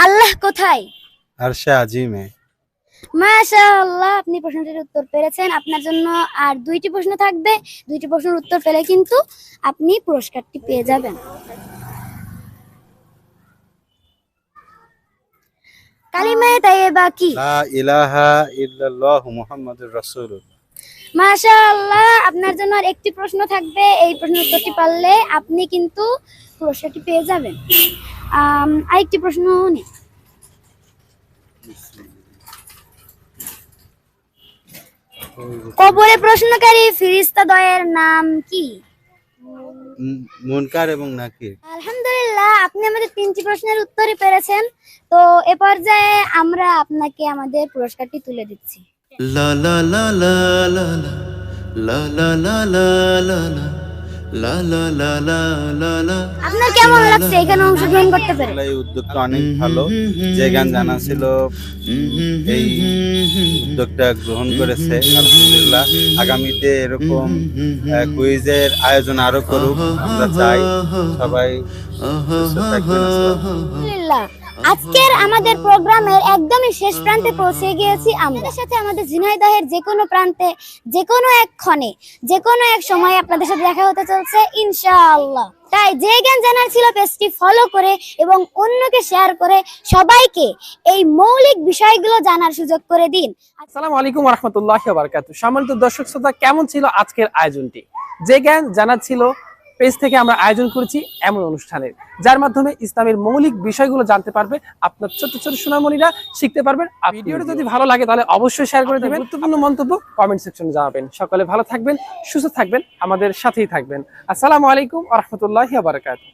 আল্লাহ কোথায়? আরশে আজিমে। মাশাআল্লাহ, আপনি প্রশ্নটির উত্তর পেরেছেন। আপনার জন্য আর দুইটি প্রশ্ন থাকবে। দুইটি প্রশ্নের উত্তর পেলে কিন্তু আপনি পুরস্কারটি পেয়ে যাবেন। কালিমায়ে তাইয়্যিবা কি? লা ইলাহা ইল্লাল্লাহু মুহাম্মাদুর রাসূলুল্লাহ। মাশাআল্লাহ, আপনার জন্য আর একটি প্রশ্ন থাকবে। এই প্রশ্নের উত্তরটি পারলে আপনি কিন্তু পুরস্কারটি পেয়ে যাবেন। আরেকটি প্রশ্ন নিই। কবরে প্রশ্নকারী ফেরেশতাদ্বয়ের নাম কি? মুনকার এবং নাকির। আলহামদুলিল্লাহ, আপনি আমাদের তিনটি প্রশ্নের উত্তরই পেরেছেন। তো এ পর্যায়ে আমরা আপনাকে আমাদের পুরস্কারটি তুলে দিচ্ছি। লা লা লা লা লা লা লা লা লা লা লা লা লা লা লা লা। আপনার কেমন লাগছে এখানে অংশগ্রহণ করতে পেরে? এই উদ্যোগটা অনেক ভালো। যে গান জানা ছিল এই উদ্যোগটা গ্রহণ করেছে, আলহামদুলিল্লাহ। আগামীতে এরকম কুইজের আয়োজন আরো করুক, আমরা চাই। সবাই সুস্থ থাকবেন। আলহামদুলিল্লাহ, আজকের আমাদের প্রোগ্রামের একদমই শেষ প্রান্তে পৌঁছে গিয়েছি। আমাদের সাথে আমাদের ঝিনাইদহের যে কোনো প্রান্তে, যে কোনো এক ক্ষণে, যে কোনো এক সময় আপনাদের সাথে দেখা হতে চলছে ইনশাআল্লাহ। তাই যে জ্ঞান জানার ছিল পেজটি ফলো করে এবং অন্যকে শেয়ার করে সবাইকে এই মৌলিক বিষয়গুলো জানার সুযোগ করে দিন। আসসালামু আলাইকুম ওয়া রাহমাতুল্লাহি ওয়া বারাকাতুহু। সম্মানিত দর্শক শ্রোতা, কেমন ছিল আজকের আয়োজনটি? যে জ্ঞান জানার ছিল পেজ থেকে আমরা আয়োজন করেছি এমন অনুষ্ঠানের, যার মাধ্যমে ইসলামের মৌলিক বিষয়গুলো জানতে পারবে আপনার ছোট ছোট সোনামণিরা, শিখতে পারবেন। ভিডিওটা যদি ভালো লাগে তাহলে অবশ্যই শেয়ার করে দিবেন। গুরুত্বপূর্ণ মন্তব্য কমেন্ট সেকশনে জানাবেন। সকলে ভালো থাকবেন, সুস্থ থাকবেন, আমাদের সাথেই থাকবেন। আসসালামু আলাইকুম ওয়া রাহমাতুল্লাহি ওয়া বারাকাতুহু।